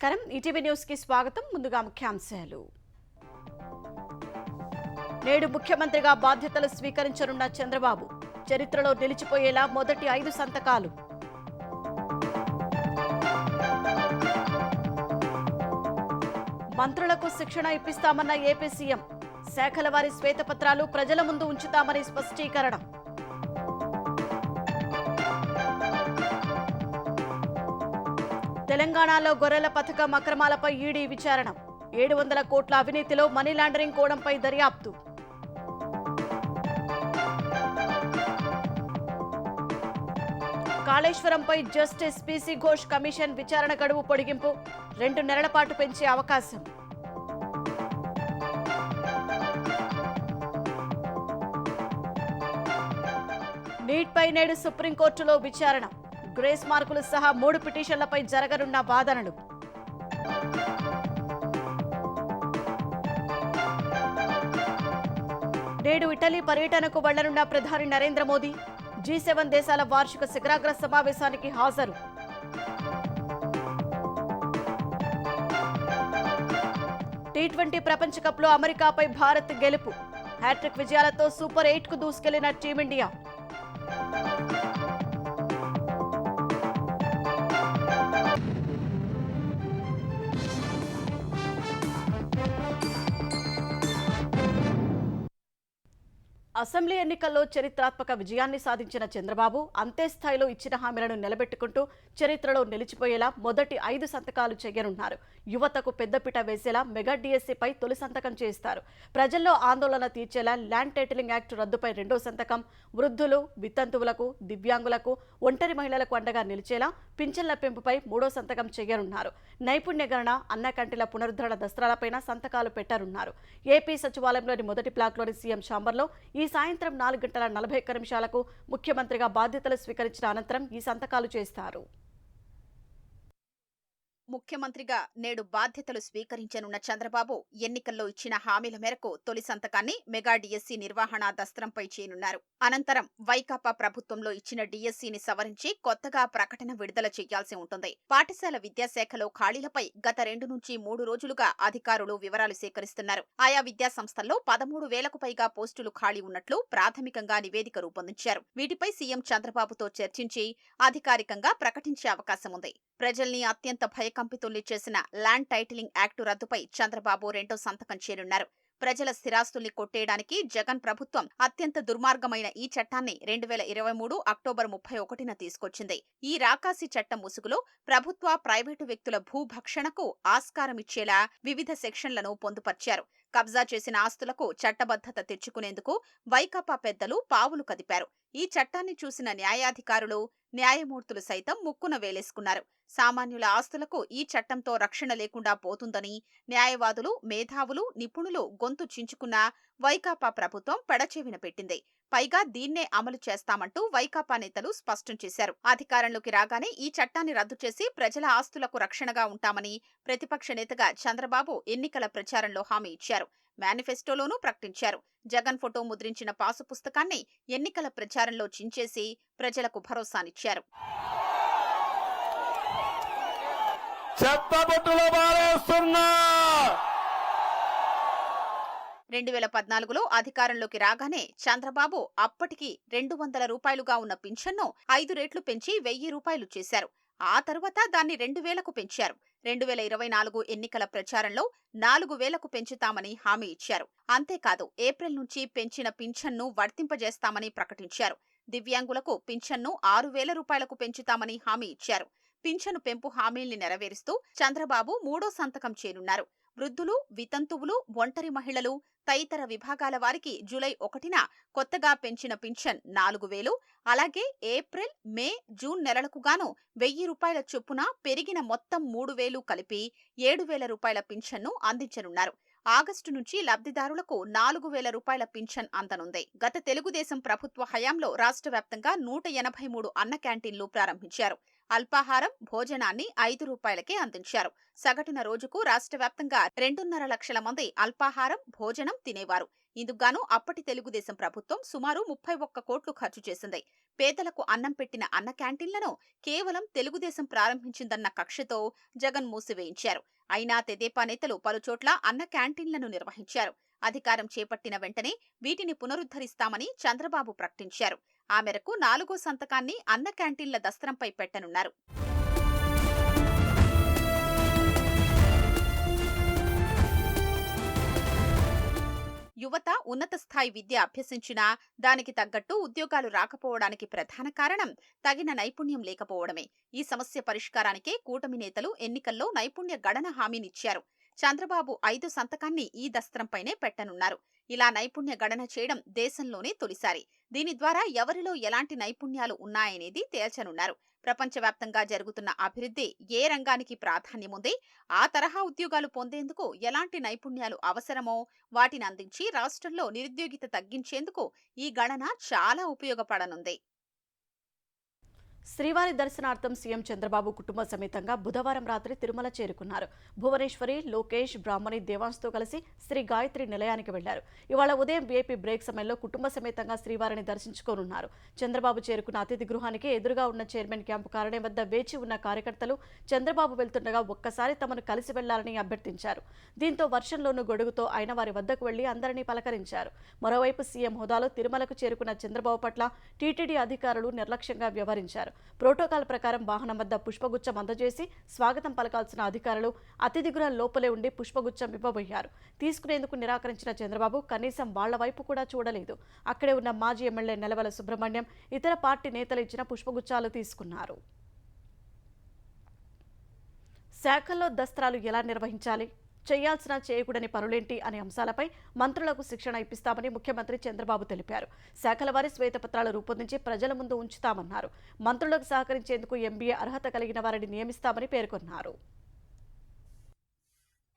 నమస్కారం ETV news కి స్వాగతం. ముందుగా ముఖ్యాంశాలు. నేడు ముఖ్యమంత్రిగా బాధ్యతలు స్వీకరించనున్న చంద్రబాబు. చరిత్రలో నిలిచిపోయేలా మొదటి 5 సంతకాలు. మంత్రులకు శిక్షణ ఇప్పిస్తామన్న ఏపీ సీఎం. శాఖల వారి శ్వేతపత్రాలు ప్రజల ముందు ఉంచుతామని స్పష్టీకరణ. తెలంగాణలో గొర్రెల పథకం అక్రమాలపై ఈడీ విచారణ. 700 కోట్ల అవినీతిలో మనీ లాండరింగ్ కోణంపై దర్యాప్తు. కాళేశ్వరంపై జస్టిస్ పీసీ ఘోష్ కమిషన్ విచారణ గడువు పొడిగింపు. 2 నెలల పాటు పెంచే అవకాశం. నీట్ పై నేడు సుప్రీంకోర్టులో విచారణ. గ్రేస్ మార్కులు సహా 3 పిటిషన్లపై జరగనున్న వాదనలు. నేడు ఇటలీ పర్యటనకు వెళ్లనున్న ప్రధాని నరేంద్ర మోదీ. G7 దేశాల వార్షిక శిఖరాగ్ర సమావేశానికి హాజరు. T20 ప్రపంచ కప్లో అమెరికాపై భారత్ గెలుపు. హ్యాట్రిక్ విజయాలతో సూపర్ 8కు దూసుకెళ్లిన టీమిండియా. అసెంబ్లీ ఎన్నికల్లో చరిత్రాత్మక విజయాన్ని సాధించిన చంద్రబాబు అంతే స్థాయిలో ఇచ్చిన హామీలను నిలబెట్టుకుంటూ చరిత్రలో నిలిచిపోయేలా మొదటి 5 సంతకాలు చేయనున్నారు. యువతకు పెద్దపీట వేసేలా మెగా డిఎస్సీపై తొలి సంతకం చేస్తారు. ప్రజల్లో ఆందోళన తీర్చేలా ల్యాండ్ టైటిలింగ్ యాక్ట్ రద్దుపై 2వ సంతకం. వృద్ధులు, వితంతువులకు, దివ్యాంగులకు, ఒంటరి మహిళలకు అండగా నిలిచేలా పింఛన్ల పెంపుపై 3వ సంతకం చేయనున్నారు. నైపుణ్యగణన, అన్న కంటిల పునరుద్ధరణ దస్త్రాలపైన సంతకాలు పెట్టనున్నారు. ఏపీ సచివాలయంలోని మొదటి బ్లాక్లోని సీఎం ఛాంబర్లో ఈ సాయంత్రం 4:41 ముఖ్యమంత్రిగా బాధ్యతలు స్వీకరించిన అనంతరం ఈ సంతకాలు చేస్తారు. ముఖ్యమంత్రిగా నేడు బాధ్యతలు స్వీకరించనున్న చంద్రబాబు ఎన్నికల్లో ఇచ్చిన హామీల మేరకు తొలి సంతకాన్ని మెగా డిఎస్సీ నిర్వహణ దస్త్రంపై చేయనున్నారు. అనంతరం వైకాపా ప్రభుత్వంలో ఇచ్చిన డిఎస్సీని సవరించి కొత్తగా ప్రకటన విడుదల చేయాల్సి ఉంటుంది. పాఠశాల విద్యాశాఖలో ఖాళీలపై గత 2 నుంచి 3 రోజులుగా అధికారులు వివరాలు సేకరిస్తున్నారు. ఆయా విద్యా సంస్థల్లో 13,000కు పైగా పోస్టులు ఖాళీ ఉన్నట్లు ప్రాథమికంగా నివేదిక రూపొందించారు. వీటిపై సీఎం చంద్రబాబుతో చర్చించి అధికారికంగా ప్రకటించే అవకాశం ఉంది. ప్రజల్ని అత్యంత భయకంపితుల్ని చేసిన ల్యాండ్ టైటిలింగ్ యాక్టు రద్దుపై చంద్రబాబు 2వ సంతకం చేయనున్నారు. ప్రజల స్థిరాస్తుల్ని కొట్టేయడానికి జగన్ ప్రభుత్వం అత్యంత దుర్మార్గమైన ఈ చట్టాన్ని 2023 అక్టోబర్ 31న తీసుకొచ్చింది. ఈ రాకాసి చట్టం ముసుగులో ప్రభుత్వ, ప్రైవేటు వ్యక్తుల భూభక్షణకు ఆస్కారమిచ్చేలా వివిధ సెక్షన్లను పొందుపర్చారు. కబ్జా చేసిన ఆస్తులకు చట్టబద్ధత తెచ్చుకునేందుకు వైకాపా పెద్దలు పావులు కదిపారు. ఈ చట్టాన్ని చూసిన న్యాయాధికారులు, న్యాయమూర్తులు సైతం ముక్కున వేలేసుకున్నారు. సామాన్యుల ఆస్తులకు ఈ చట్టంతో రక్షణ లేకుండా పోతుందని న్యాయవాదులు, మేధావులు, నిపుణులు గొంతు చించుకున్న వైకాపా ప్రభుత్వం పెడచెవిన పెట్టింది. పైగా దీన్నే అమలు చేస్తామంటూ వైకాపా నేతలు స్పష్టం చేశారు. అధికారంలోకి రాగానే ఈ చట్టాన్ని రద్దు చేసి ప్రజల ఆస్తులకు రక్షణగా ఉంటామని ప్రతిపక్ష నేతగా చంద్రబాబు ఎన్నికల ప్రచారంలో హామీ ఇచ్చారు. మేనిఫెస్టోలోనూ ప్రకటించారు. జగన్ ఫోటో ముద్రించిన పాసు పుస్తకాన్ని ఎన్నికల ప్రచారంలో చించేసి ప్రజలకు భరోసానిచ్చారు. 2014లో అధికారంలోకి రాగానే చంద్రబాబు అప్పటికి 200 రూపాయలుగా ఉన్న పింఛన్ను 5 రెట్లు పెంచి 1000 రూపాయలు చేశారు. ఆ తరువాత దాన్ని 2000కు పెంచారు. 2024 ఎన్నికల ప్రచారంలో 4000కు పెంచుతామని హామీ ఇచ్చారు. అంతేకాదు ఏప్రిల్ నుంచి పెంచిన పింఛన్ను వర్తింపజేస్తామని ప్రకటించారు. దివ్యాంగులకు పింఛన్ను 6000 రూపాయలకు పెంచుతామని హామీ ఇచ్చారు. పింఛను పెంపు హామీల్ని నెరవేరుస్తూ చంద్రబాబు 3వ సంతకం చేయనున్నారు. వృద్ధులు, వితంతువులు, ఒంటరి మహిళలు తదితర విభాగాల వారికి జూలై 1న కొత్తగా పెంచిన పింఛన్ 4000, అలాగే ఏప్రిల్, మే, జూన్ నెలలకు గాను 1000 రూపాయల చొప్పున పెరిగిన మొత్తం 3000 కలిపి 7000 రూపాయల పింఛన్ను అందించనున్నారు. ఆగస్టు నుంచి లబ్ధిదారులకు 4000 రూపాయల పింఛన్ అందనుంది. గత తెలుగుదేశం ప్రభుత్వ హయాంలో రాష్ట్ర వ్యాప్తంగా 183 అన్న క్యాంటీన్లు ప్రారంభించారు. అల్పాహారం, భోజనాన్ని 5 రూపాయలకే అందించారు. సగటున రోజుకు రాష్ట్ర వ్యాప్తంగా 2.5 లక్షల మంది అల్పాహారం, భోజనం తినేవారు. ఇందుకుగాను అప్పటి తెలుగుదేశం ప్రభుత్వం సుమారు 31 కోట్లు ఖర్చు చేసింది. పేదలకు అన్నం పెట్టిన అన్న క్యాంటీన్లను కేవలం తెలుగుదేశం ప్రారంభించిందన్న కక్షతో జగన్ మూసివేయించారు. అయినా తెదేపా నేతలు పలుచోట్ల అన్న క్యాంటీన్లను నిర్వహించారు. అధికారం చేపట్టిన వెంటనే వీటిని పునరుద్ధరిస్తామని చంద్రబాబు ప్రకటించారు. ఆ మేరకు 4వ సంతకాన్ని అన్న క్యాంటీన్ల దస్త్రంపై పెట్టనున్నారు. యువత ఉన్నత స్థాయి విద్య అభ్యసించినా దానికి తగ్గట్టు ఉద్యోగాలు రాకపోవడానికి ప్రధాన కారణం తగిన నైపుణ్యం లేకపోవడమే. ఈ సమస్య పరిష్కారానికే కూటమి నేతలు ఎన్నికల్లో నైపుణ్య గణన హామీనిచ్చారు. చంద్రబాబు 5 సంతకాన్ని ఈ దస్త్రంపైనే పెట్టనున్నారు. ఇలా నైపుణ్య గణన చేయడం దేశంలోనే తొలిసారి. దీని ద్వారా ఎవరిలో ఎలాంటి నైపుణ్యాలు ఉన్నాయనేది తేల్చనున్నారు. ప్రపంచవ్యాప్తంగా జరుగుతున్న అభివృద్ధి ఏ రంగానికి ప్రాధాన్యముంది, ఆ తరహా ఉద్యోగాలు పొందేందుకు ఎలాంటి నైపుణ్యాలు అవసరమో వాటిని అందించి రాష్ట్రంలో నిరుద్యోగిత తగ్గించేందుకు ఈ గణన చాలా ఉపయోగపడనుంది. శ్రీవారి దర్శనార్థం సీఎం చంద్రబాబు కుటుంబ సమేతంగా బుధవారం రాత్రి తిరుమల చేరుకున్నారు. భువనేశ్వరి, లోకేష్, బ్రాహ్మణి, దేవాన్స్తో కలిసి శ్రీ గాయత్రి నిలయానికి వెళ్లారు. ఇవాళ ఉదయం వీఐపీ బ్రేక్ సమయంలో కుటుంబ సమేతంగా శ్రీవారిని దర్శించుకోనున్నారు. చంద్రబాబు చేరుకున్న అతిథి గృహానికి ఎదురుగా ఉన్న చైర్మన్ క్యాంపు కార్యాలయం వద్ద వేచి ఉన్న కార్యకర్తలు చంద్రబాబు వెళ్తుండగా ఒక్కసారి తమను కలిసి వెళ్లాలని అభ్యర్థించారు. దీంతో వర్షంలోనూ గొడుగుతో ఆయన వారి వద్దకు వెళ్లి అందరినీ పలకరించారు. మరోవైపు సీఎం హోదాలో తిరుమలకు చేరుకున్న చంద్రబాబు పట్ల టీటీడీ అధికారులు నిర్లక్ష్యంగా వ్యవహరించారు. ప్రోటోకాల్ ప్రకారం వాహనం వద్ద పుష్పగుచ్చం అందజేసి స్వాగతం పలకాల్సిన అధికారులు అతిథి గృహం లోపలే ఉండి పుష్పగుచ్చం ఇవ్వబోయారు. తీసుకునేందుకు నిరాకరించిన చంద్రబాబు కనీసం వాళ్ల వైపు కూడా చూడలేదు. అక్కడే ఉన్న మాజీ ఎమ్మెల్యే నెలవల సుబ్రహ్మణ్యం, ఇతర పార్టీ నేతలు ఇచ్చిన పుష్పగుచ్చాలు తీసుకున్నారు. శాఖల్లో దస్త్రాలు ఎలా నిర్వహించాలి, చేయాల్సిన చేయకూడని పనులేంటి అనే అంశాలపై మంత్రులకు శిక్షణ ఇప్పిస్తామని ముఖ్యమంత్రి చంద్రబాబు తెలిపారు. శాఖల వారి శ్వేతపత్రాలు రూపొందించి ప్రజల ముందు ఉంచుతామన్నారు. మంత్రులకు సహకరించేందుకు ఎంబీఏ అర్హత కలిగిన వారిని నియమిస్తామని పేర్కొన్నారు.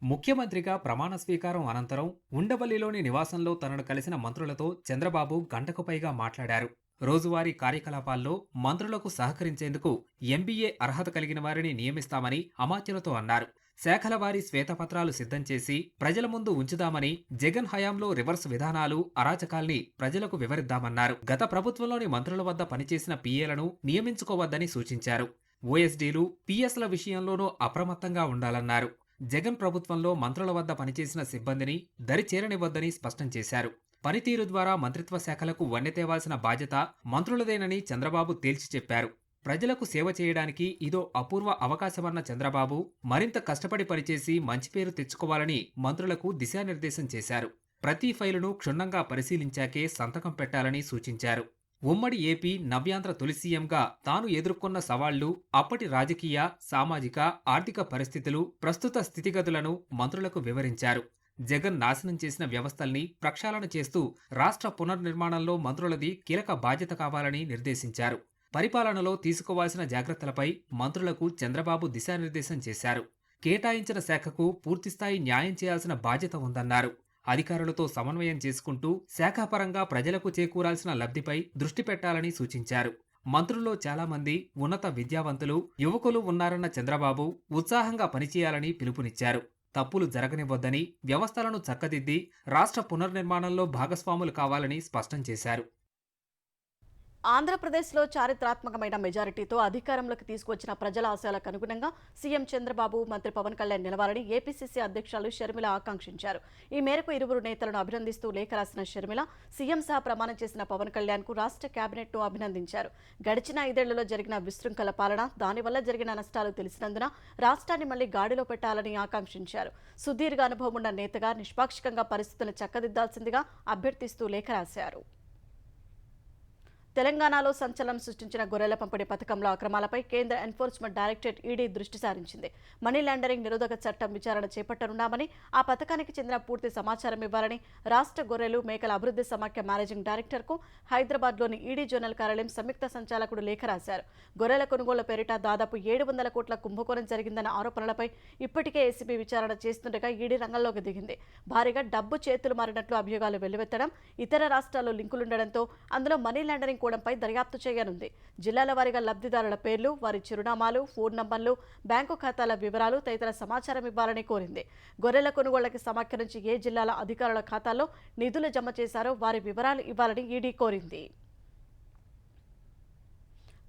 ముఖ్యమంత్రిగా ప్రమాణ స్వీకారం అనంతరం ఉండవల్లిలోని నివాసంలో తనను కలిసిన మంత్రులతో చంద్రబాబు గంటకు పైగా మాట్లాడారు. రోజువారీ కార్యకలాపాల్లో మంత్రులకు సహకరించేందుకు ఎంబీఏ అర్హత కలిగిన వారిని నియమిస్తామని అమాత్యులతో అన్నారు. శాఖల వారి శ్వేతపత్రాలు సిద్ధం చేసి ప్రజల ముందు ఉంచుదామని, జగన్ హయాంలో రివర్స్ విధానాలు, అరాచకాల్ని ప్రజలకు వివరిద్దామన్నారు. గత ప్రభుత్వంలోని మంత్రుల వద్ద పనిచేసిన పీఏలను నియమించుకోవద్దని సూచించారు. ఓఎస్డీలు, పీఎస్ల విషయంలోనూ అప్రమత్తంగా ఉండాలన్నారు. జగన్ ప్రభుత్వంలో మంత్రుల వద్ద పనిచేసిన సిబ్బందిని దరిచేరనివ్వొద్దని స్పష్టం చేశారు. పనితీరు ద్వారా మంత్రిత్వ శాఖలకు వన్నె తేవాల్సిన బాధ్యత మంత్రులదేనని చంద్రబాబు తేల్చి చెప్పారు. ప్రజలకు సేవ చేయడానికి ఇదో అపూర్వ అవకాశమన్న చంద్రబాబు మరింత కష్టపడి పనిచేసి మంచి పేరు తెచ్చుకోవాలని మంత్రులకు దిశానిర్దేశం చేశారు. ప్రతి ఫైలును క్షుణ్ణంగా పరిశీలించాకే సంతకం పెట్టాలని సూచించారు. ఉమ్మడి ఏపీ నవ్యాంధ్ర తొలి సీఎంగా తాను ఎదుర్కొన్న సవాళ్లు, అప్పటి రాజకీయ, సామాజిక, ఆర్థిక పరిస్థితులు, ప్రస్తుత స్థితిగతులను మంత్రులకు వివరించారు. జగన్ నాశనం చేసిన వ్యవస్థల్ని ప్రక్షాళన చేస్తూ రాష్ట్ర పునర్నిర్మాణంలో మంత్రులది కీలక బాధ్యత కావాలని నిర్దేశించారు. పరిపాలనలో తీసుకోవాల్సిన జాగ్రత్తలపై మంత్రులకు చంద్రబాబు దిశానిర్దేశం చేశారు. కేటాయించిన శాఖకు పూర్తిస్థాయి న్యాయం చేయాల్సిన బాధ్యత ఉందన్నారు. అధికారులతో సమన్వయం చేసుకుంటూ శాఖాపరంగా ప్రజలకు చేకూరాల్సిన లబ్ధిపై దృష్టి పెట్టాలని సూచించారు. మంత్రుల్లో చాలా మంది ఉన్నత విద్యావంతులు, యువకులు ఉన్నారన్న చంద్రబాబు ఉత్సాహంగా పనిచేయాలని పిలుపునిచ్చారు. తప్పులు జరగనివ్వొద్దని, వ్యవస్థలను చక్కదిద్ది రాష్ట్ర పునర్నిర్మాణంలో భాగస్వాములు కావాలని స్పష్టం చేశారు. ఆంధ్రప్రదేశ్లో చారిత్రాత్మకమైన మెజారిటీతో అధికారంలోకి తీసుకొచ్చిన ప్రజల ఆశయాలకు అనుగుణంగా సీఎం చంద్రబాబు, మంత్రి పవన్ కళ్యాణ్ నిలవాలని ఏపీసీసీ అధ్యక్షురాలు షర్మిల ఆకాంక్షించారు. ఈ మేరకు ఇరువురు నేతలను అభినందిస్తూ లేఖ రాసిన షర్మిల సీఎం సహా ప్రమాణం చేసిన పవన్ కళ్యాణ్కు రాష్ట్ర కేబినెట్ను అభినందించారు. గడిచిన 5 ఏళ్లలో జరిగిన విశృంఖల పాలన, దానివల్ల జరిగిన నష్టాలు తెలిసినందున రాష్ట్రాన్ని మళ్లీ గాడిలో పెట్టాలని ఆకాంక్షించారు. సుదీర్ఘ అనుభవం ఉన్న నేతగా నిష్పాక్షికంగా పరిస్థితులను చక్కదిద్దాల్సిందిగా అభ్యర్థిస్తూ లేఖ రాశారు. తెలంగాణలో సంచలనం సృష్టించిన గొర్రెల పంపిణీ పథకంలో అక్రమాలపై కేంద్ర ఎన్ఫోర్స్మెంట్ డైరెక్టరేట్ ఈడీ దృష్టి సారించింది. మనీ లాండరింగ్ నిరోధక చట్టం విచారణ చేపట్టనున్నామని, ఆ పథకానికి చెందిన పూర్తి సమాచారం ఇవ్వాలని రాష్ట్ర గొర్రెలు మేకల అభివృద్ధి సమాఖ్య మేనేజింగ్ డైరెక్టర్కు హైదరాబాద్లోని ఈడీ జోనల్ కార్యాలయం సంయుక్త సంచాలకుడు లేఖ రాశారు. గొర్రెల కొనుగోలు పేరిట దాదాపు 700 కోట్ల కుంభకోణం జరిగిందన్న ఆరోపణలపై ఇప్పటికే ఏసీబీ విచారణ చేస్తుండగా ఈడీ రంగంలోకి దిగింది. భారీగా డబ్బు చేతులు మారినట్లు అభియోగాలు వెల్లువెత్తడం, ఇతర రాష్ట్రాల్లో లింకులుండడంతో అందులో మనీ లాండరింగ్ కోణంపై దర్యాప్తు చేయనుంది. జిల్లాల వారీగా లబ్ధిదారుల పేర్లు, వారి చిరునామాలు, ఫోన్ నంబర్లు, బ్యాంకు ఖాతాల వివరాలు తదితర సమాచారం ఇవ్వాలని కోరింది. గొర్రెల కొనుగోళ్లకి సమాఖ్య నుంచి ఏ జిల్లాల అధికారుల ఖాతాల్లో నిధులు జమ చేశారో వారి వివరాలు ఇవ్వాలని ఈడీ కోరింది.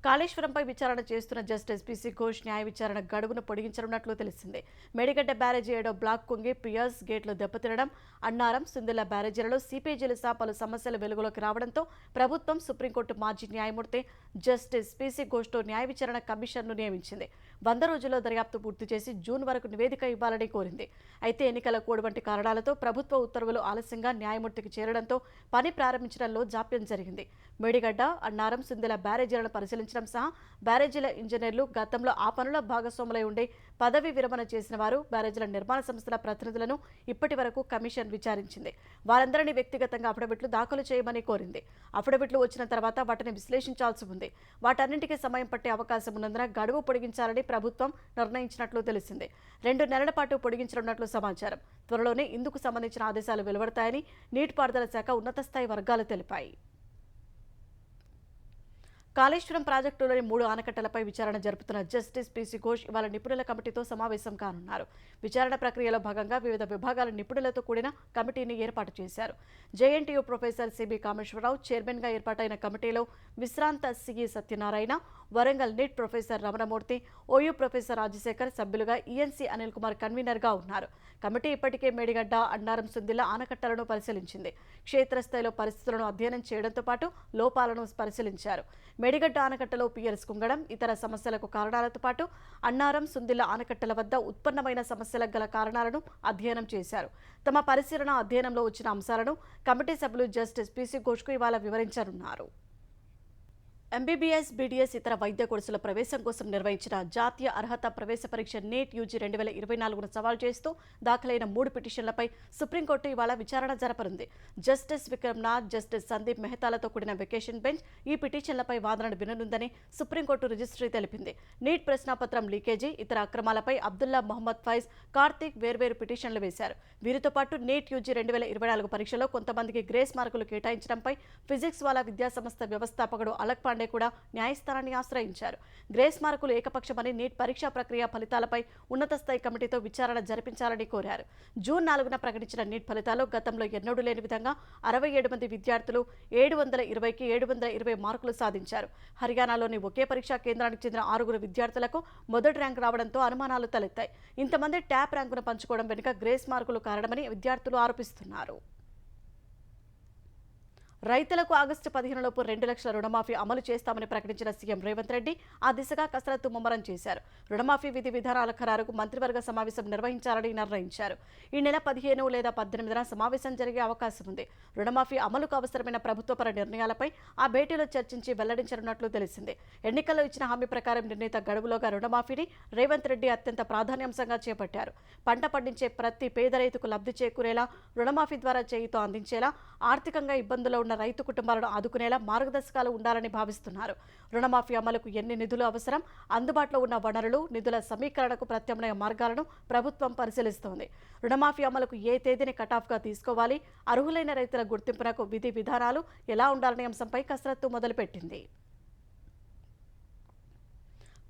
కాళేశ్వరంపై విచారణ చేస్తున్న జస్టిస్ పిసి ఘోష్ న్యాయ విచారణ గడువును పొడిగించనున్నట్లు తెలిసింది. మేడిగడ్డ బ్యారేజీ 7వ బ్లాక్ కుంగి పియర్స్ గేట్లు దెబ్బతినడం, అన్నారం, సుందిళ్ల బ్యారేజీలలో సీపీజీలు సహా పలు సమస్యలు వెలుగులోకి రావడంతో ప్రభుత్వం సుప్రీంకోర్టు మాజీ న్యాయమూర్తి జస్టిస్ పిసి ఘోష్తో న్యాయ విచారణ కమిషన్ను నియమించింది. 100 రోజుల్లో దర్యాప్తు పూర్తి చేసి జూన్ వరకు నివేదిక ఇవ్వాలని కోరింది. అయితే ఎన్నికల కోడ్ వంటి కారణాలతో ప్రభుత్వ ఉత్తర్వులు ఆలస్యంగా న్యాయమూర్తికి చేరడంతో పని ప్రారంభించడంలో జాప్యం జరిగింది. మేడిగడ్డ, అన్నారం, సుందిళ్ల బ్యారేజీలను పరిశీలించడం సహా బ్యారేజీల ఇంజనీర్లు గతంలో ఆ పనుల భాగస్వాములై ఉండి పదవి విరమణ చేసిన వారు, బ్యారేజీల నిర్మాణ సంస్థల ప్రతినిధులను ఇప్పటి వరకు కమిషన్ విచారించింది. వారందరినీ వ్యక్తిగతంగా అఫిడవిట్లు దాఖలు చేయమని కోరింది. అఫిడవిట్లు వచ్చిన తర్వాత వాటిని విశ్లేషించాల్సి ఉంది. వాటన్నింటికీ సమయం పట్టే అవకాశం ఉన్నందున గడువు పొడిగించాలని ప్రభుత్వం నిర్ణయించినట్లు తెలిసింది. 2 నెలల పాటు పొడిగించనున్నట్లు సమాచారం. త్వరలోనే ఇందుకు సంబంధించిన ఆదేశాలు వెలువడతాయని నీటిపారుదల శాఖ ఉన్నత స్థాయి వర్గాలు తెలిపాయి. కాళేశ్వరం ప్రాజెక్టులోని 3 ఆనకట్టలపై విచారణ జరుపుతున్న జస్టిస్ పిసి ఘోష్ ఇవాళ నిపుణుల కమిటీతో సమావేశం కానున్నారు. విచారణ ప్రక్రియలో భాగంగా వివిధ విభాగాల నిపుణులతో కూడిన కమిటీని ఏర్పాటు చేశారు. జేఎన్టీయూ ప్రొఫెసర్ సిబి కామేశ్వరరావు చైర్మన్గా ఏర్పాటైన కమిటీలో విశ్రాంత CE Satyanarayana, Warangal NIT professor Ramanamurthy, OU professor Rajasekhar సభ్యులుగా ఈఎన్సీ అనిల్ కుమార్ కన్వీనర్గా ఉన్నారు. కమిటీ ఇప్పటికే మేడిగడ్డ, అన్నారం, సుందిళ్ల ఆనకట్టలను పరిశీలించింది. క్షేత్రస్థాయిలో పరిస్థితులను అధ్యయనం చేయడంతో పాటు లోపాలను పరిశీలించారు. మేడిగడ్డ ఆనకట్టలో పియర్స్ కుంగడం, ఇతర సమస్యలకు కారణాలతో పాటు అన్నారం, సుందిళ్ల ఆనకట్టల వద్ద ఉత్పన్నమైన సమస్యలకు గల కారణాలను అధ్యయనం చేశారు. తమ పరిశీలన అధ్యయనంలో వచ్చిన అంశాలను కమిటీ సభ్యులు జస్టిస్ పిసి ఘోష్కు ఇవాళ వివరించనున్నారు. ఎంబీబీఎస్, బీడీఎస్ ఇతర వైద్య కోర్సుల ప్రవేశం కోసం నిర్వహించిన జాతీయ అర్హత ప్రవేశ పరీక్ష నీట్ యూజీ 2024ను సవాల్ చేస్తూ దాఖలైన 3 పిటిషన్లపై సుప్రీంకోర్టు ఇవాళ విచారణ జరపనుంది. జస్టిస్ విక్రమ్నాథ్, జస్టిస్ సందీప్ మెహతాలతో కూడిన వెకేషన్ బెంచ్ ఈ పిటిషన్లపై వాదనను విననుందని సుప్రీంకోర్టు రిజిస్ట్రీ తెలిపింది. నీట్ ప్రశ్నాపత్రం లీకేజీ, ఇతర అక్రమాలపై అబ్దుల్లా మొహమ్మద్ ఫైజ్, కార్తీక్ వేర్వేరు పిటిషన్లు వేశారు. వీరితో పాటు నీట్ యూజీ 2024 పరీక్షలో కొంతమందికి గ్రేస్ మార్కులు కేటాయించడంపై ఫిజిక్స్ వాలా విద్యాసంస్థ వ్యవస్థాపకుడు అలక్ పాండే కూడా న్యాయస్థానాన్ని ఆశ్రయించారు. గ్రేస్ మార్కులు ఏకపక్షమని నీట్ పరీక్షా ప్రక్రియ ఫలితాలపై ఉన్నత స్థాయి కమిటీతో విచారణ జరిపించాలని కోరారు. జూన్ 4న ప్రకటించిన నీట్ ఫలితాల్లో గతంలో ఎన్నడూ లేని విధంగా 67 మంది విద్యార్థులు 720కి 720 మార్కులు సాధించారు. హర్యానాలోని ఒకే పరీక్షా కేంద్రానికి చెందిన 6 విద్యార్థులకు మొదటి ర్యాంకు రావడంతో అనుమానాలు తలెత్తాయి. ఇంతమంది ట్యాప్ ర్యాంకును పంచుకోవడం వెనుక గ్రేస్ మార్కులు కారణమని విద్యార్థులు ఆరోపిస్తున్నారు. రైతులకు ఆగస్టు 15లోపు 2 లక్షల రుణమాఫీ అమలు చేస్తామని ప్రకటించిన సీఎం రేవంత్ రెడ్డి ఆ దిశగా కసరత్తు ముమ్మరం చేశారు. రుణమాఫీ విధి విధానాల ఖరారుకు మంత్రివర్గ సమావేశం నిర్వహించాలని నిర్ణయించారు. ఈ నెల 15 లేదా 18న సమావేశం జరిగే అవకాశం ఉంది. రుణమాఫీ అమలుకు అవసరమైన ప్రభుత్వపర నిర్ణయాలపై ఆ భేటీలో చర్చించి వెల్లడించనున్నట్లు తెలిసింది. ఎన్నికల్లో ఇచ్చిన హామీ ప్రకారం నిర్ణీత గడువులోగా రుణమాఫీని రేవంత్ రెడ్డి అత్యంత ప్రాధాన్యాంశంగా చేపట్టారు. పంట పండించే ప్రతి పేద రైతుకు లబ్ధి చేకూరేలా, రుణమాఫీ ద్వారా చేయూత అందించేలా, ఆర్థికంగా ఇబ్బందుల్లో ఉన్న రైతు కుటుంబాలను ఆదుకునేలా మార్గదర్శకాలు ఉండాలని భావిస్తున్నారు. రుణమాఫీ అమలుకు ఎన్ని నిధులు అవసరం, అందుబాటులో ఉన్న వనరులు, నిధుల సమీకరణకు ప్రత్యామ్నాయ మార్గాలను ప్రభుత్వం పరిశీలిస్తోంది. రుణమాఫీ అమలుకు ఏ తేదీని కటాఫ్గా తీసుకోవాలి, అర్హులైన రైతుల గుర్తింపునకు విధి విధానాలు ఎలా ఉండాలనే అంశంపై కసరత్తు మొదలుపెట్టింది.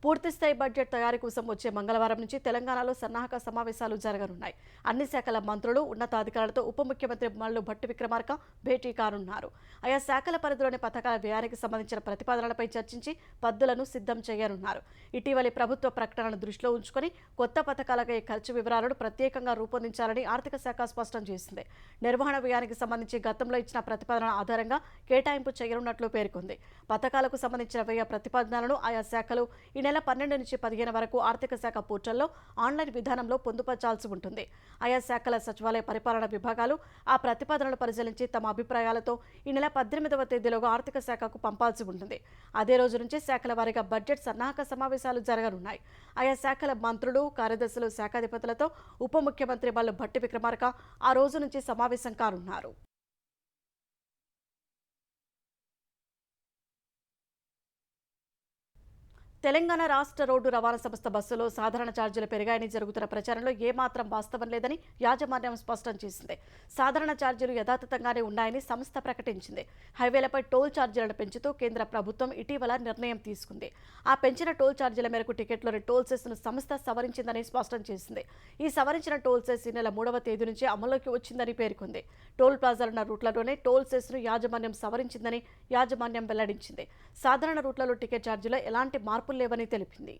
పూర్తిస్థాయి బడ్జెట్ తయారీ కోసం వచ్చే మంగళవారం నుంచి తెలంగాణలో సన్నాహక సమావేశాలు జరగనున్నాయి. అన్ని శాఖల మంత్రులు, ఉన్నతాధికారులతో ఉప ముఖ్యమంత్రి మల్లు భట్టి విక్రమార్క భేటీ కానున్నారు. ఆయా శాఖల పరిధిలోని పథకాల వ్యయానికి సంబంధించిన ప్రతిపాదనలపై చర్చించి పద్దులను సిద్ధం చేయనున్నారు. ఇటీవలి ప్రభుత్వ ప్రకటనను దృష్టిలో ఉంచుకొని కొత్త పథకాలకై ఖర్చు వివరాలను ప్రత్యేకంగా రూపొందించాలని ఆర్థిక శాఖ స్పష్టం చేసింది. నిర్వహణ వ్యయానికి సంబంధించి గతంలో ఇచ్చిన ప్రతిపాదన ఆధారంగా కేటాయింపు చేయనున్నట్లు పేర్కొంది. పథకాలకు సంబంధించిన వ్యయ ప్రతిపాదనలను ఆయా శాఖలు ఈ నెల 12 నుంచి 15 వరకు ఆర్థిక శాఖ పోర్టల్లో ఆన్లైన్ విధానంలో పొందుపర్చాల్సి ఉంటుంది. ఆయా శాఖల సచివాలయ పరిపాలన విభాగాలు ఆ ప్రతిపాదనలు పరిశీలించి తమ అభిప్రాయాలతో ఈ నెల 18వ తేదీలోగా ఆర్థిక శాఖకు పంపాల్సి ఉంటుంది. అదే రోజు నుంచి శాఖల వారీగా బడ్జెట్ సన్నాహక సమావేశాలు జరగనున్నాయి. ఆయా శాఖల మంత్రులు, కార్యదర్శులు, శాఖాధిపతులతో ఉప ముఖ్యమంత్రి మల్లు భట్టి విక్రమార్క ఆ రోజు నుంచి సమావేశం కానున్నారు. తెలంగాణ రాష్ట్ర రోడ్డు రవాణా సంస్థ బస్సులో సాధారణ ఛార్జీలు పెరిగాయని జరుగుతున్న ప్రచారంలో ఏమాత్రం వాస్తవం లేదని యాజమాన్యం స్పష్టం చేసింది. సాధారణ ఛార్జీలు యథాతథంగానే ఉన్నాయని సంస్థ ప్రకటించింది. హైవేలపై టోల్ ఛార్జీలను పెంచుతూ కేంద్ర ప్రభుత్వం ఇటీవల నిర్ణయం తీసుకుంది. ఆ పెంచిన టోల్ ఛార్జీల మేరకు టికెట్లోని టోల్ సెస్ను సంస్థ సవరించిందని స్పష్టం చేసింది. ఈ సవరించిన టోల్ సెస్ ఈ నెల 3వ తేదీ నుంచి అమల్లోకి వచ్చిందని పేర్కొంది. టోల్ ప్లాజాలున్న రూట్లలోనే టోల్ సెస్ను యాజమాన్యం సవరించిందని యాజమాన్యం వెల్లడించింది. సాధారణ రూట్లలో టికెట్ ఛార్జీలో ఎలాంటి మార్పులు లేవని తెలిపింది.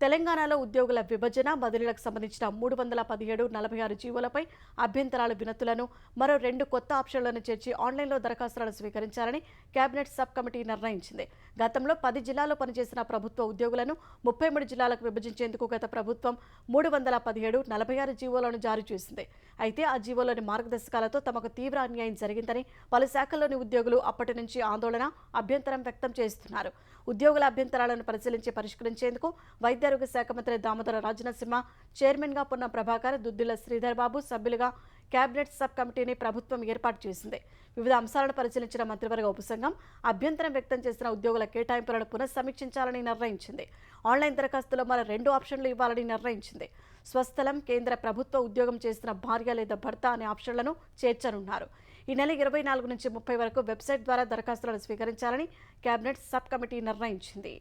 తెలంగాణలో ఉద్యోగుల విభజన బదిలీలకు సంబంధించిన 317/46 జీవోలపై అభ్యంతరాలు వినతులను మరో 2 కొత్త ఆప్షన్లను చేర్చి ఆన్లైన్లో దరఖాస్తులను స్వీకరించాలని కేబినెట్ సబ్ కమిటీ నిర్ణయించింది. గతంలో 10 జిల్లాల్లో పనిచేసిన ప్రభుత్వ ఉద్యోగులను 33 జిల్లాలకు విభజించేందుకు గత ప్రభుత్వం 317/46 జీవోలను జారీ చేసింది. అయితే ఆ జీవోలోని మార్గదర్శకాలతో తమకు తీవ్ర అన్యాయం జరిగిందని పలు శాఖల్లోని ఉద్యోగులు అప్పటి నుంచి ఆందోళన, అభ్యంతరం వ్యక్తం చేస్తున్నారు. ఉద్యోగుల అభ్యంతరాలను పరిశీలించి పరిష్కరించేందుకు వైద్యారోగ్య శాఖ మంత్రి దామోదర రాజనరసింహ, చైర్మన్గా పొన్నం ప్రభాకర్, దుద్దిళ్ల శ్రీధర్ బాబు సభ్యులుగా కేబినెట్ సబ్ కమిటీని ప్రభుత్వం ఏర్పాటు చేసింది. వివిధ అంశాలను పరిశీలించిన మంత్రివర్గ ఉపసంఘం అభ్యంతరం వ్యక్తం చేసిన ఉద్యోగుల కేటాయింపులను పునఃసమీక్షించాలని నిర్ణయించింది. ఆన్లైన్ దరఖాస్తులో మరో 2 ఆప్షన్లు ఇవ్వాలని నిర్ణయించింది. స్వస్థలం, కేంద్ర ప్రభుత్వ ఉద్యోగం చేసిన భార్య లేదా భర్త అనే ఆప్షన్లను చేర్చనున్నారు. ఈ నెల 24 నుంచి 30 వరకు వెబ్సైట్ ద్వారా దరఖాస్తులను స్వీకరించాలని కేబినెట్ సబ్ కమిటీ నిర్ణయించింది.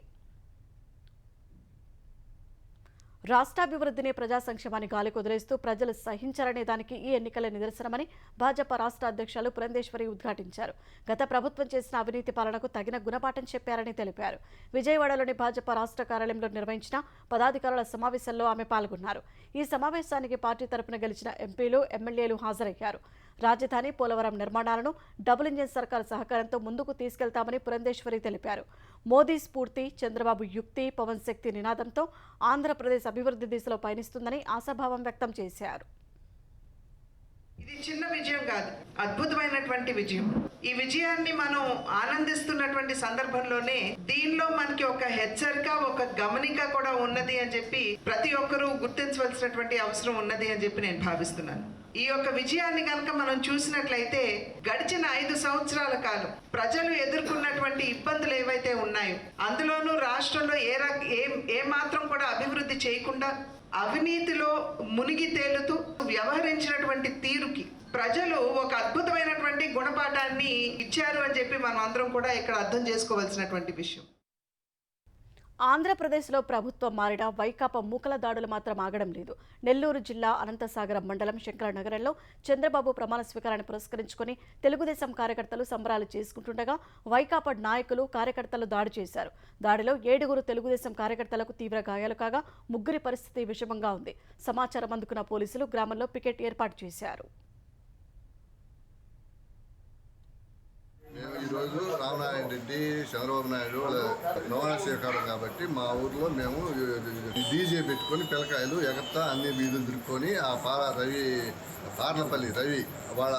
రాష్ట్రాభివృద్ధిని ప్రజా సంక్షేమాన్ని గాలికి వదిలేస్తూ ప్రజలు సహించారనే దానికి ఈ ఎన్నికల నిదర్శనమని భాజపా రాష్ట్ర అధ్యక్షులు పురంధేశ్వరి ఉద్ఘాటించారు. గత ప్రభుత్వం చేసిన అవినీతి పాలనకు తగిన గుణపాఠం చెప్పారని తెలిపారు. విజయవాడలోని భాజపా రాష్ట్ర కార్యాలయంలో నిర్వహించిన పదాధికారుల సమావేశంలో ఆమె పాల్గొన్నారు. ఈ సమావేశానికి పార్టీ తరపున గెలిచిన ఎంపీలు, ఎమ్మెల్యేలు హాజరయ్యారు. రాజధాని, పోలవరం నిర్మాణాలను డబుల్ ఇంజిన్ సర్కారు సహకారంతో ముందుకు తీసుకెళ్తామని పురంధేశ్వరి తెలిపారు. మోదీ స్ఫూర్తి, చంద్రబాబు యుక్తి, పవన్ శక్తి నినాదంతో ఆంధ్రప్రదేశ్ అభివృద్ధి దిశలో పయనిస్తుందని ఆశాభావం వ్యక్తం చేశారు. ఇది చిన్న విజయం కాదు, అద్భుతమైనటువంటి విజయం. ఈ విజయాన్ని మనం ఆనందిస్తున్నటువంటి సందర్భంలోనే దీనిలో మనకి ఒక హెచ్చరిక, ఒక గమనిక కూడా ఉన్నది అని చెప్పి ప్రతి ఒక్కరూ గుర్తించవలసినటువంటి అవసరం ఉన్నది అని చెప్పి నేను భావిస్తున్నాను. ఈ యొక్క విజయాన్ని కనుక మనం చూసినట్లయితే గడిచిన 5 సంవత్సరాల కాలం ప్రజలు ఎదుర్కొన్నటువంటి ఇబ్బందులు ఏవైతే ఉన్నాయో, అందులోనూ రాష్ట్రంలో ఏ మాత్రం కూడా అభివృద్ధి చేయకుండా అవినీతిలో మునిగి తేలుతూ వ్యవహరించినటువంటి తీరుకి ప్రజలు ఒక అద్భుతమైనటువంటి గుణపాఠాన్ని ఇచ్చారు అని చెప్పి మనం అందరం కూడా ఇక్కడ అర్థం చేసుకోవాల్సినటువంటి విషయం. ఆంధ్రప్రదేశ్లో ప్రభుత్వం మారిన వైకాపా మూకల దాడులు మాత్రం ఆగడం లేదు. నెల్లూరు జిల్లా అనంతసాగరం మండలం శంకరనగరంలో చంద్రబాబు ప్రమాణ స్వీకారాన్ని పురస్కరించుకుని తెలుగుదేశం కార్యకర్తలు సంబరాలు చేసుకుంటుండగా వైకాపా నాయకులు, కార్యకర్తలు దాడి చేశారు. దాడిలో 7 తెలుగుదేశం కార్యకర్తలకు తీవ్ర గాయాలు కాగా 3 పరిస్థితి విషమంగా ఉంది. సమాచారం అందుకున్న పోలీసులు గ్రామంలో పికెట్ ఏర్పాటు చేశారు. మేము ఈరోజు రామనారాయణ రెడ్డి, చంద్రబాబు నాయుడు రవాణా స్వీకారం కాబట్టి మా ఊర్లో మేము డీజే పెట్టుకొని పిల్లకాయలు ఎగత్తా అన్ని వీధులు తిరుక్కొని ఆ పార్లపల్లి రవి వాళ్ళ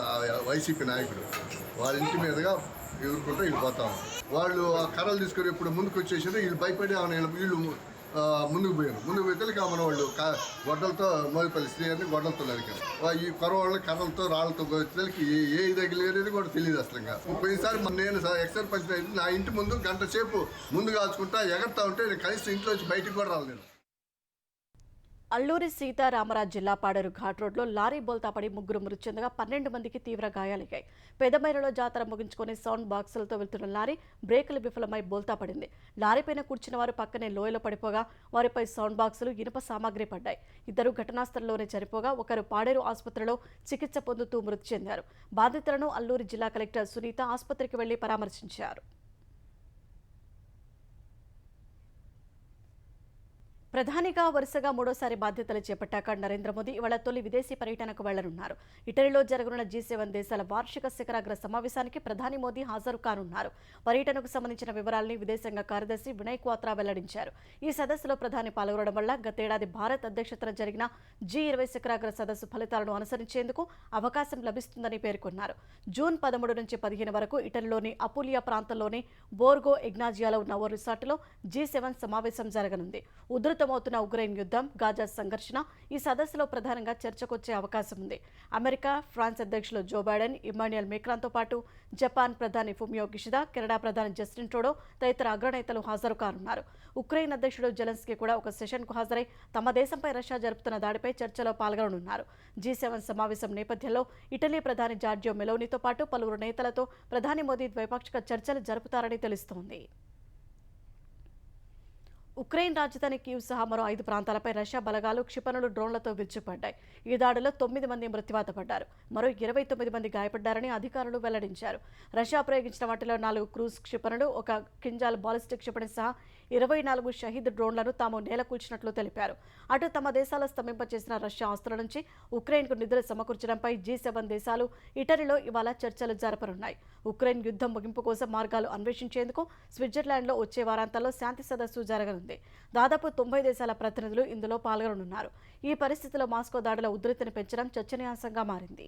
వైసీపీ నాయకుడు వాళ్ళ ఇంటి మీదుగా ఎదుర్కొంటూ వెళ్ళిపోతాం. వాళ్ళు ఆ కర్రలు తీసుకొని ఇప్పుడు ముందుకు వచ్చేసారు. వీళ్ళు భయపడి వీళ్ళు ముందుకు పోయితే మన వాళ్ళు గొడ్డలతో మోగిపల్లి శ్రీగారిని గొడ్డలతో నరికారు. ఈ కరోళ్ళు కర్రలతో రాళ్లతో పోయేసరికి ఏ తగిలేది కూడా తెలియదు అసలు. పోయినసారి నేను ఎక్సైజ్ పంచాయతీ నా ఇంటి ముందు గంట సేపు ముందు కాల్చుకుంటా ఎగరుతా ఉంటే నేను కనీసం ఇంట్లో వచ్చి బయటికి కూడా రాలేదు. అల్లూరి సీతారామరాజు జిల్లా పాడేరు ఘాట్ రోడ్లో లారీ బోల్తా పడి 3 మృతి చెందగా 12 మందికి తీవ్ర గాయాలయ్యాయి. పెదమైరలో జాతర ముగించుకొని సౌండ్ బాక్సులతో వెళ్తున్న లారీ బ్రేకులు విఫలమై బోల్తా పడింది. లారీపైన కూర్చున్న వారు పక్కనే లోయలో పడిపోగా వారిపై సౌండ్ బాక్సులు, ఇనుప సామాగ్రి పడ్డాయి. 2 ఘటనాస్థలంలోనే చనిపోగా ఒకరు పాడేరు ఆసుపత్రిలో చికిత్స పొందుతూ మృతి చెందారు. బాధితులను అల్లూరి జిల్లా కలెక్టర్ సునీత ఆసుపత్రికి వెళ్లి పరామర్శించారు. ప్రధానిగా వరుసగా 3వ బాధ్యతలు చేపట్టాక నరేంద్ర మోదీ ఇవాళ తొలి విదేశీ పర్యటనకు వెళ్లనున్నారు. ఇటలీలో జరగనున్న G7 దేశాల వార్షిక శిఖరాగ్ర సమావేశానికి ప్రధాని మోదీ హాజరు కానున్నారు. పర్యటనకు సంబంధించిన వివరాలని విదేశాంగ కార్యదర్శి వినయ్ క్వాత్రా వెల్లడించారు. ఈ సదస్సులో ప్రధాని పాల్గొనడం వల్ల గతేడాది భారత్ అధ్యక్షతన జరిగిన G20 శిఖరాగ్ర సదస్సు ఫలితాలను అనుసరించేందుకు అవకాశం లభిస్తుందని పేర్కొన్నారు. జూన్ 13 నుంచి 15 వరకు ఇటలీలోని అపులియా ప్రాంతంలోని బోర్గో ఇగ్నాజియాలో ఉన్న ఓ రిసార్టులో G7 సమావేశం జరగనుంది. ఉధృత ఉధృతమవుతున్న ఉక్రెయిన్ యుద్ధం, గాజా సంఘర్షణ ఈ సదస్సులో ప్రధానంగా చర్చకొచ్చే అవకాశం ఉంది. అమెరికా, ఫ్రాన్స్ అధ్యక్షులు జో బైడెన్, ఇమ్మాన్యుయల్ మేక్రాన్తో పాటు జపాన్ ప్రధాని ఫుమియో కిషిదా, కెనడా ప్రధాని జస్టిన్ ట్రూడో తదితర అగ్రనేతలు హాజరు కానున్నారు. ఉక్రెయిన్ అధ్యక్షుడు జెలెన్స్కీ కూడా ఒక సెషన్కు హాజరై తమ దేశంపై రష్యా జరుపుతున్న దాడిపై చర్చలో పాల్గొననున్నారు. G7 సమావేశం నేపథ్యంలో ఇటలీ ప్రధాని జార్జియో మెలోనీతో పాటు పలువురు నేతలతో ప్రధాని మోదీ ద్వైపాక్షిక చర్చలు జరుపుతారని తెలుస్తోంది. ఉక్రెయిన్ రాజధాని కీవ్ సహా మరో 5 ప్రాంతాలపై రష్యా బలగాలు క్షిపణులు, డ్రోన్లతో విరుచుకుపడ్డాయి. ఈ దాడిలో 9 మంది మృత్యువాత పడ్డారు. మరో 29 మంది గాయపడ్డారని అధికారులు వెల్లడించారు. రష్యా ప్రయోగించిన వాటిలో 4 క్రూజ్ క్షిపణులు, 1 కింజాల్ బాలిస్టిక్ క్షిపణి సహా 24 షహీద్ డ్రోన్లను తాము నేలకూల్చినట్లు తెలిపారు. అటు తమ దేశాలు స్తంభింపచేసిన రష్యా ఆస్తుల నుంచి ఉక్రెయిన్కు నిధులు సమకూర్చడంపై G7 దేశాలు ఇటలీలో ఇవాళ చర్చలు జరపనున్నాయి. ఉక్రెయిన్ యుద్ధం ముగింపు కోసం మార్గాలు అన్వేషించేందుకు స్విట్జర్లాండ్లో వచ్చే వారాంతంలో శాంతి సదస్సు జరగనుంది. దాదాపు 90 దేశాల ప్రతినిధులు ఇందులో పాల్గొననున్నారు. ఈ పరిస్థితిలో మాస్కో దాడుల ఉధృతిని పెంచడం చర్చనీయాంశంగా మారింది.